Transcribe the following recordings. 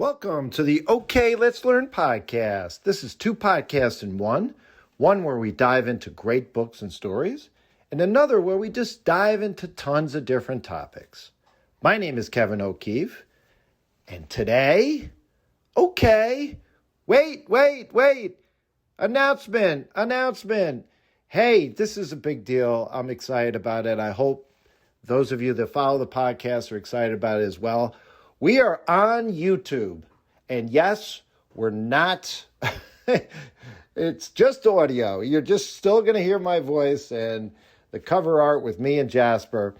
Welcome to the OK Let's Learn podcast. This is two podcasts in one. One where we dive into great books and stories, and another where we just dive into tons of different topics. My name is Kevin O'Keefe, and today, wait, announcement. Hey, this is a big deal. I'm excited about it. I hope those of you that follow the podcast are excited about it as well. We are on YouTube, and yes, we're not, it's just audio. You're just still going to hear my voice and the cover art with me and Jasper.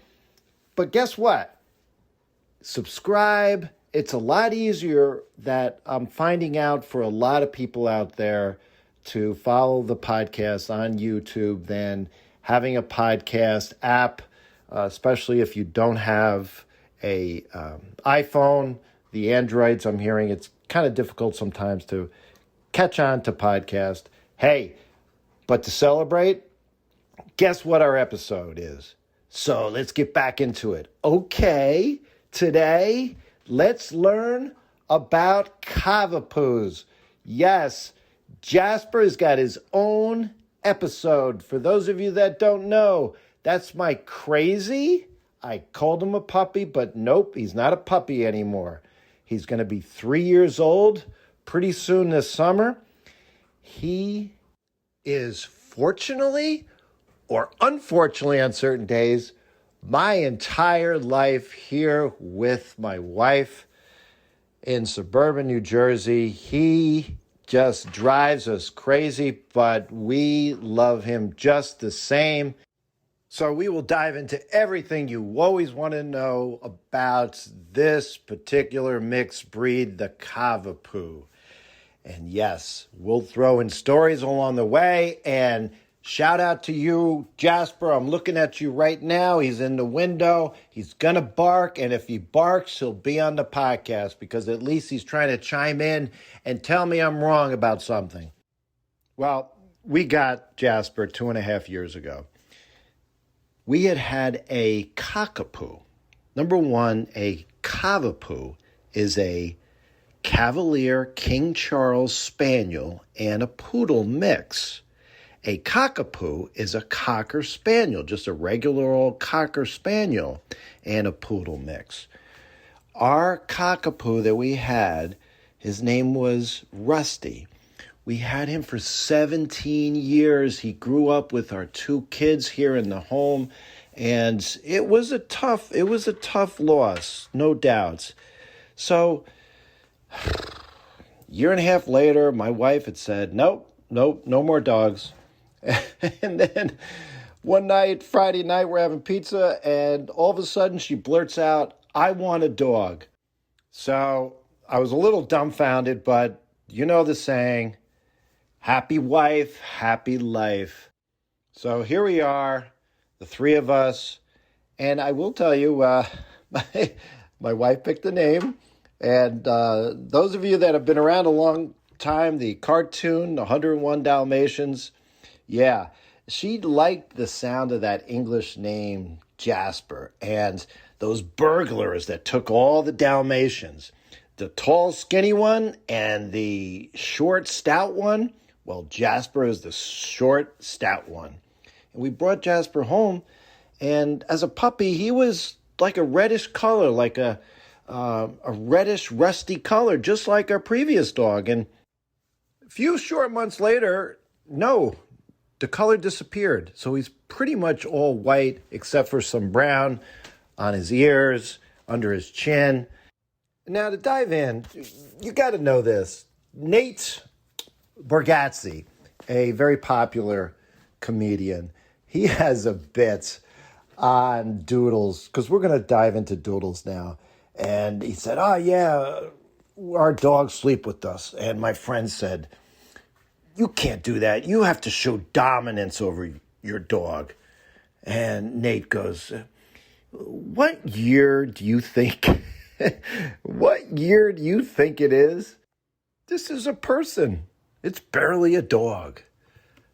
But guess what? Subscribe. It's a lot easier that I'm finding out for a lot of people out there to follow the podcast on YouTube than having a podcast app, especially if you don't have a iPhone. The Androids, I'm hearing it's kind of difficult sometimes to catch on to podcast. Hey, but to celebrate, guess what our episode is? So let's get back into it. Okay, today, let's learn about Cavapoos. Yes, Jasper has got his own episode. For those of you that don't know, that's my crazy. I called him a puppy, but nope, he's not a puppy anymore. He's going to be 3 years old pretty soon this summer. He is fortunately or unfortunately on certain days, my entire life here with my wife in suburban New Jersey. He just drives us crazy, but we love him just the same. So we will dive into everything you always want to know about this particular mixed breed, the Cavapoo. And yes, we'll throw in stories along the way. And shout out to you, Jasper. I'm looking at you right now. He's in the window. He's going to bark. And if he barks, he'll be on the podcast because at least he's trying to chime in and tell me I'm wrong about something. Well, we got Jasper 2.5 years ago. We had a cockapoo. Number one, a Cavapoo is a Cavalier King Charles Spaniel and a Poodle mix. A cockapoo is a Cocker Spaniel, just a regular old Cocker Spaniel and a Poodle mix. Our cockapoo that we had, his name was Rusty. We had him for 17 years. He grew up with our 2 kids here in the home, and it was a tough loss, no doubts. So, 1.5 years later, my wife had said, nope, no more dogs. And then one night, Friday night, we're having pizza, and all of a sudden she blurts out, I want a dog. So I was a little dumbfounded, but you know the saying, happy wife, happy life. So here we are, the 3 of us. And I will tell you, my wife picked the name. And those of you that have been around a long time, the cartoon, 101 Dalmatians, yeah, she liked the sound of that English name, Jasper, and those burglars that took all the Dalmatians. The tall, skinny one and the short, stout one. Well, Jasper is the short, stout one. And we brought Jasper home, and as a puppy, he was like a reddish color, like a reddish, rusty color, just like our previous dog. And a few short months later, no, the color disappeared. So he's pretty much all white, except for some brown on his ears, under his chin. Now, to dive in, you got to know this. Nate Bargatze, a very popular comedian, he has a bit on doodles, because we're going to dive into doodles now. And he said, oh, yeah, our dogs sleep with us. And my friend said, you can't do that. You have to show dominance over your dog. And Nate goes, what year do you think, what year do you think it is? This is a person. It's barely a dog.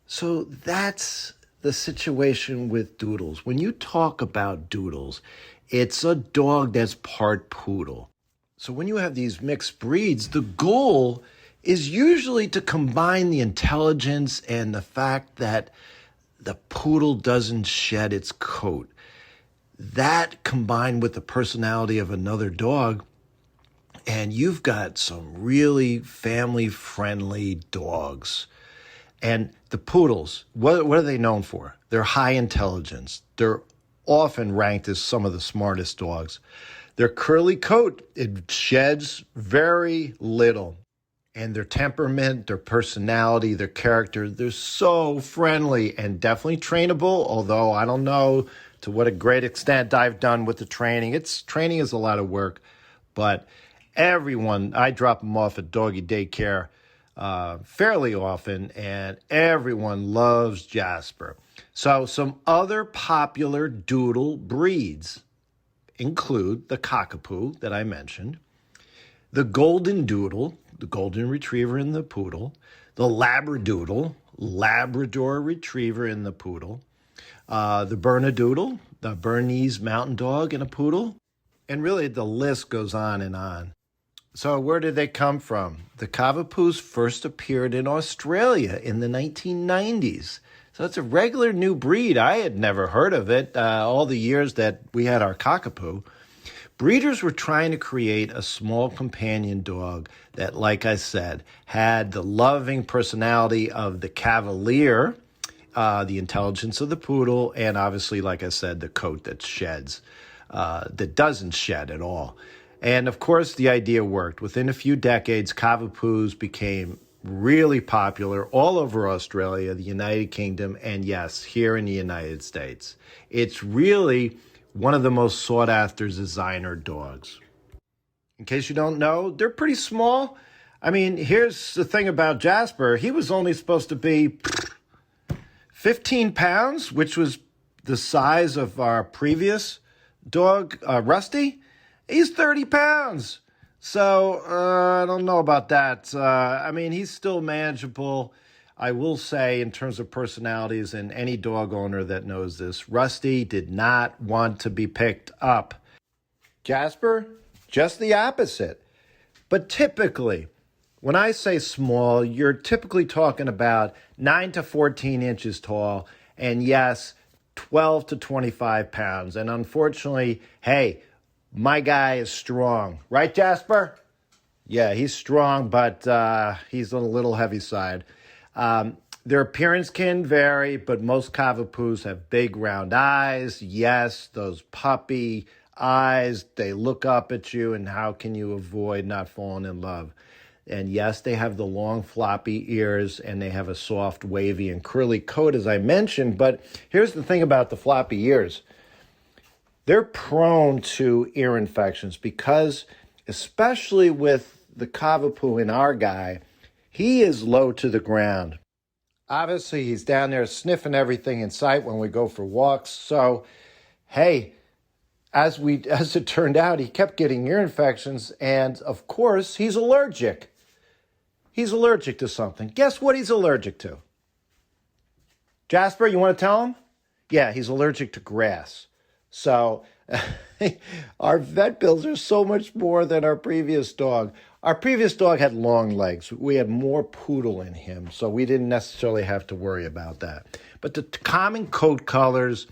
So that's the situation with Doodles. When you talk about Doodles, it's a dog that's part poodle. So when you have these mixed breeds, the goal is usually to combine the intelligence and the fact that the poodle doesn't shed its coat. That combined with the personality of another dog, and you've got some really family-friendly dogs. And the poodles, what are they known for? They're high intelligence. They're often ranked as some of the smartest dogs. Their curly coat, it sheds very little. And their temperament, their personality, their character, they're so friendly and definitely trainable, although I don't know to what a great extent I've done with the training. Training is a lot of work, but everyone, I drop them off at doggy daycare fairly often, and everyone loves Jasper. So some other popular doodle breeds include the Cockapoo that I mentioned, the Golden Doodle, the Golden Retriever in the Poodle, the Labradoodle, Labrador Retriever in the Poodle, the Bernedoodle, the Bernese Mountain Dog in a Poodle, and really the list goes on and on. So where did they come from? The Cavapoos first appeared in Australia in the 1990s. So it's a regular new breed. I had never heard of it all the years that we had our Cockapoo. Breeders were trying to create a small companion dog that, like I said, had the loving personality of the Cavalier, the intelligence of the Poodle, and obviously, like I said, the coat that sheds, that doesn't shed at all. And of course, the idea worked. Within a few decades, Cavapoos became really popular all over Australia, the United Kingdom, and yes, here in the United States. It's really one of the most sought-after designer dogs. In case you don't know, they're pretty small. I mean, here's the thing about Jasper. He was only supposed to be 15 pounds, which was the size of our previous dog, Rusty. He's 30 pounds. So I don't know about that. I mean, he's still manageable. I will say, in terms of personalities, and any dog owner that knows this, Rusty did not want to be picked up. Jasper, just the opposite. But typically, when I say small, you're typically talking about 9 to 14 inches tall, and yes, 12 to 25 pounds. And unfortunately, hey, my guy is strong. Right, Jasper? Yeah, he's strong, but he's on a little heavy side. Their appearance can vary, but most Cavapoos have big round eyes. Yes, those puppy eyes, they look up at you, and how can you avoid not falling in love? And yes, they have the long floppy ears, and they have a soft, wavy, and curly coat, as I mentioned. But here's the thing about the floppy ears. They're prone to ear infections because, especially with the Cavapoo in our guy, he is low to the ground. Obviously, he's down there sniffing everything in sight when we go for walks. So, hey, as it turned out, he kept getting ear infections, and of course, he's allergic. He's allergic to something. Guess what he's allergic to? Jasper, you want to tell him? Yeah, he's allergic to grass. So our vet bills are so much more than our previous dog. Our previous dog had long legs. We had more poodle in him, so we didn't necessarily have to worry about that. But the common coat colors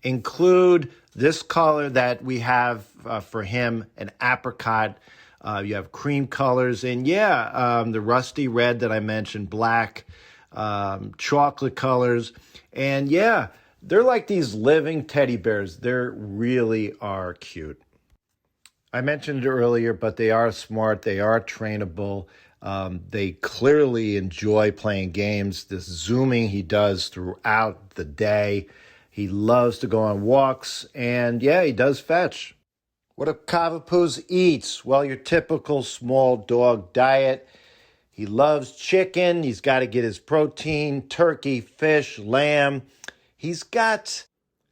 include this color that we have for him, an apricot. You have cream colors, and the rusty red that I mentioned, black, chocolate colors, and they're like these living teddy bears. They really are cute. I mentioned it earlier, but they are smart. They are trainable. They clearly enjoy playing games. This zooming he does throughout the day. He loves to go on walks, and he does fetch. What do Cavapoos eat? Well, your typical small dog diet. He loves chicken. He's got to get his protein, turkey, fish, lamb. He's got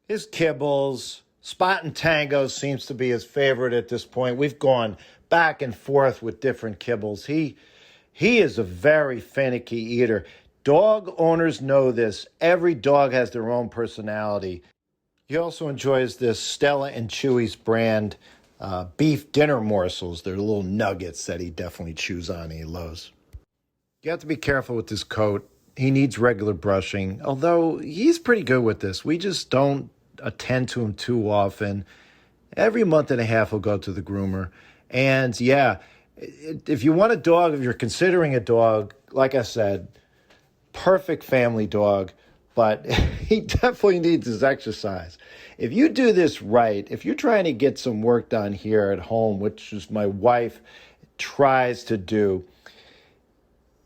his kibbles. Spot and Tango seems to be his favorite at this point. We've gone back and forth with different kibbles. He is a very finicky eater. Dog owners know this. Every dog has their own personality. He also enjoys this Stella and Chewy's brand beef dinner morsels. They're little nuggets that he definitely chews on and he loves. You have to be careful with this coat. He needs regular brushing, although he's pretty good with this. We just don't attend to him too often. Every month and a half, he'll go to the groomer. And yeah, if you want a dog, if you're considering a dog, like I said, perfect family dog, but he definitely needs his exercise. If you do this right, if you're trying to get some work done here at home, which is my wife tries to do,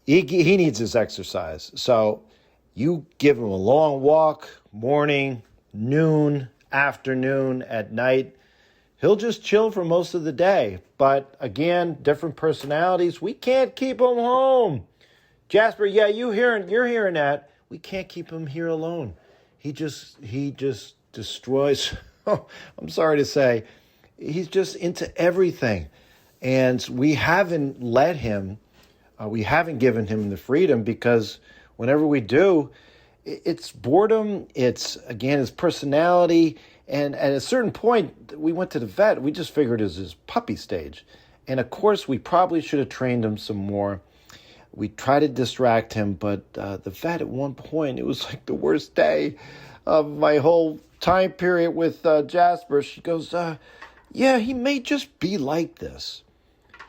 he needs his exercise. So you give him a long walk, morning, noon, afternoon, at night. He'll just chill for most of the day. But again, different personalities. We can't keep him home. Jasper, yeah, you're hearing that. We can't keep him here alone. He just destroys. I'm sorry to say, he's just into everything. And we haven't let him. We haven't given him the freedom because whenever we do, it's boredom. It's, again, his personality. And at a certain point, we went to the vet. We just figured it was his puppy stage. And, of course, we probably should have trained him some more. We tried to distract him, but the vet at one point, it was like the worst day of my whole time period with Jasper. She goes, yeah, he may just be like this.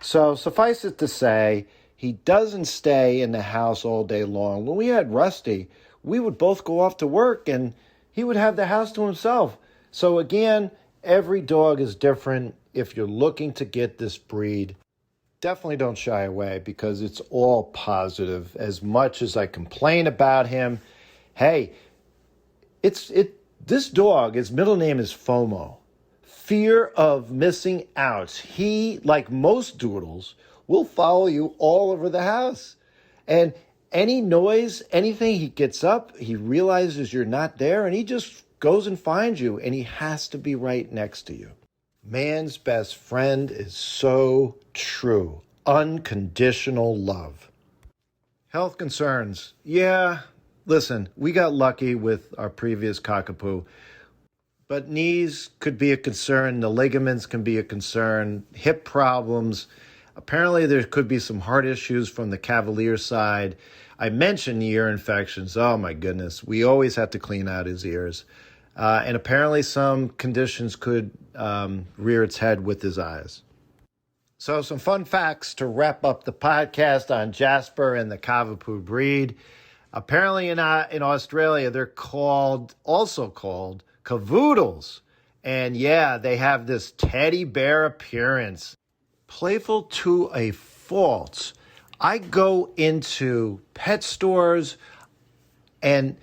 So suffice it to say, he doesn't stay in the house all day long. When we had Rusty, we would both go off to work and he would have the house to himself. So again, every dog is different. If you're looking to get this breed, definitely don't shy away because it's all positive. As much as I complain about him, hey, this dog, his middle name is FOMO. Fear of missing out. He, like most doodles, will follow you all over the house. And any noise, anything, he gets up, he realizes you're not there, and he just goes and finds you, and he has to be right next to you. Man's best friend is so true. Unconditional love. Health concerns. Yeah, listen, we got lucky with our previous Cavapoo, but knees could be a concern. The ligaments can be a concern. Hip problems. Apparently, there could be some heart issues from the Cavalier side. I mentioned ear infections. Oh, my goodness. We always have to clean out his ears. And apparently some conditions could rear its head with his eyes. So some fun facts to wrap up the podcast on Jasper and the Cavapoo breed. Apparently in Australia, they're also called cavoodles. And yeah, they have this teddy bear appearance. Playful to a fault. I go into pet stores and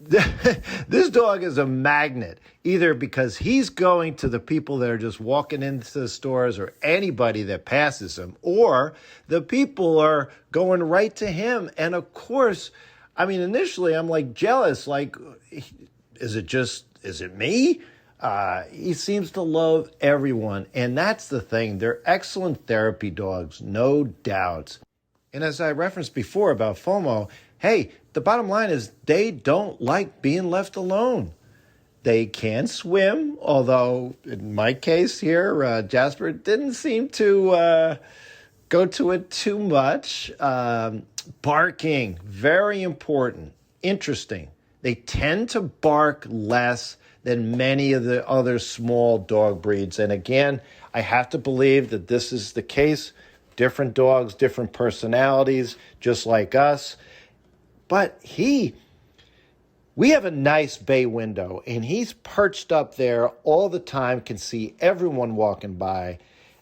this dog is a magnet, either because he's going to the people that are just walking into the stores or anybody that passes him, or the people are going right to him. And of course, I mean, initially I'm like jealous, like, is it me? He seems to love everyone, and that's the thing. They're excellent therapy dogs, no doubt. And as I referenced before about FOMO, hey, the bottom line is they don't like being left alone. They can swim, although in my case here, Jasper didn't seem to go to it too much. Barking, very important, interesting. They tend to bark less than many of the other small dog breeds. And again, I have to believe that this is the case. Different dogs, different personalities, just like us. But we have a nice bay window, and he's perched up there all the time, can see everyone walking by.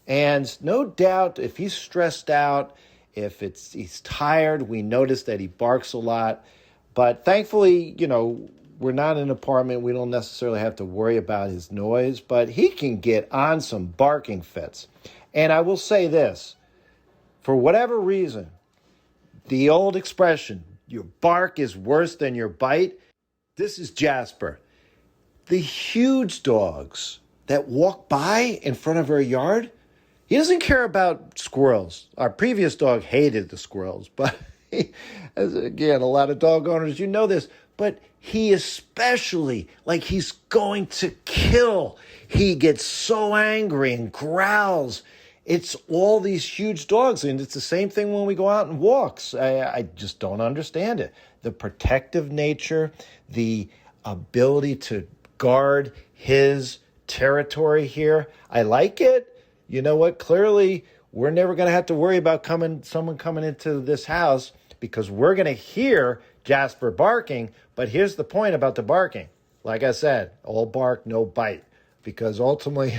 And no doubt, if he's stressed out, if he's tired, we notice that he barks a lot. But thankfully, we're not in an apartment. We don't necessarily have to worry about his noise, but he can get on some barking fits. And I will say this, for whatever reason, the old expression, your bark is worse than your bite, this is Jasper. The huge dogs that walk by in front of our yard, he doesn't care about squirrels. Our previous dog hated the squirrels, but again, a lot of dog owners, you know this, but he especially, like he's going to kill. He gets so angry and growls. It's all these huge dogs, and it's the same thing when we go out on walks. I just don't understand it. The protective nature, the ability to guard his territory here. I like it. You know what? Clearly, we're never going to have to worry about someone coming into this house because we're going to hear Jasper barking. But here's the point about the barking. Like I said, all bark, no bite. Because ultimately,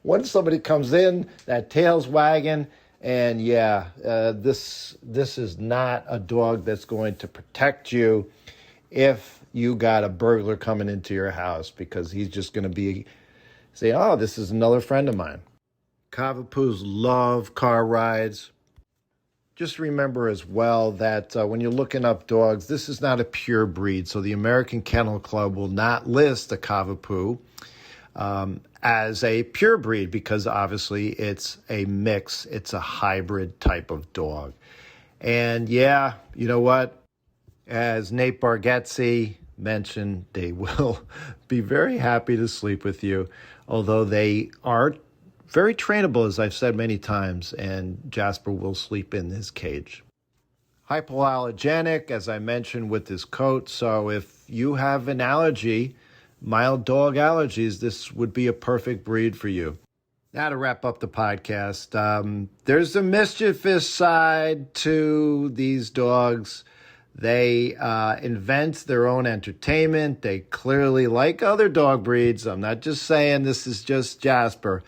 when somebody comes in, that tail's wagging, and this is not a dog that's going to protect you if you got a burglar coming into your house, because he's just going to say, oh, this is another friend of mine. Cavapoos love car rides. Just remember as well that when you're looking up dogs, this is not a pure breed. So the American Kennel Club will not list a Cavapoo as a pure breed because obviously it's a mix. It's a hybrid type of dog. And yeah, you know what? As Nate Bargatze mentioned, they will be very happy to sleep with you, although they are very trainable, as I've said many times, and Jasper will sleep in his cage. Hypoallergenic, as I mentioned, with his coat. So if you have an allergy, mild dog allergies, this would be a perfect breed for you. Now to wrap up the podcast, there's a mischievous side to these dogs. They invent their own entertainment. They clearly like other dog breeds. I'm not just saying this is just Jasper.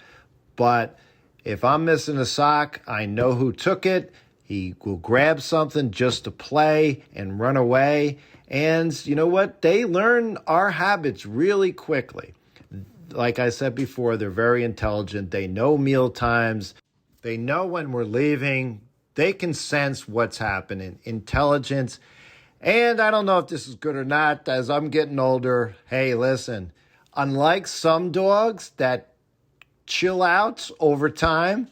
But if I'm missing a sock, I know who took it. He will grab something just to play and run away. And you know what? They learn our habits really quickly. Like I said before, they're very intelligent. They know meal times. They know when we're leaving. They can sense what's happening. Intelligence. And I don't know if this is good or not. As I'm getting older, hey, listen, unlike some dogs that chill out over time,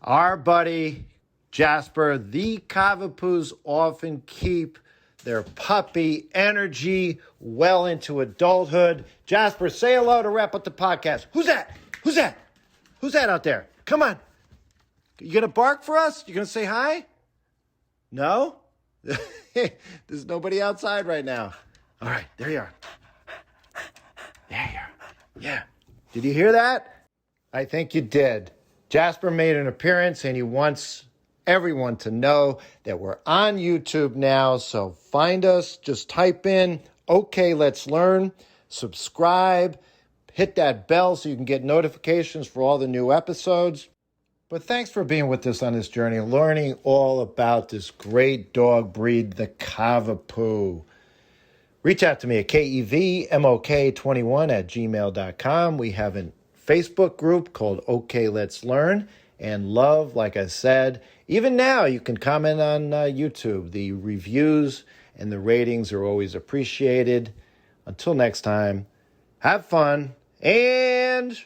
our buddy Jasper, the Cavapoos often keep their puppy energy well into adulthood. Jasper, say hello to wrap up the podcast. Who's that? Who's that? Who's that out there? Come on. You going to bark for us? You going to say hi? No? There's nobody outside right now. All right, there you are. There you are. Yeah. Did you hear that? I think you did. Jasper made an appearance, and he wants everyone to know that we're on YouTube now. So find us. Just type in, OK, Let's Learn. Subscribe. Hit that bell so you can get notifications for all the new episodes. But thanks for being with us on this journey, learning all about this great dog breed, the Cavapoo. Reach out to me at kevmok21@gmail.com. We have an Facebook group called OK Let's Learn and Love. Like I said, even now you can comment on YouTube. The reviews and the ratings are always appreciated. Until next time, have fun and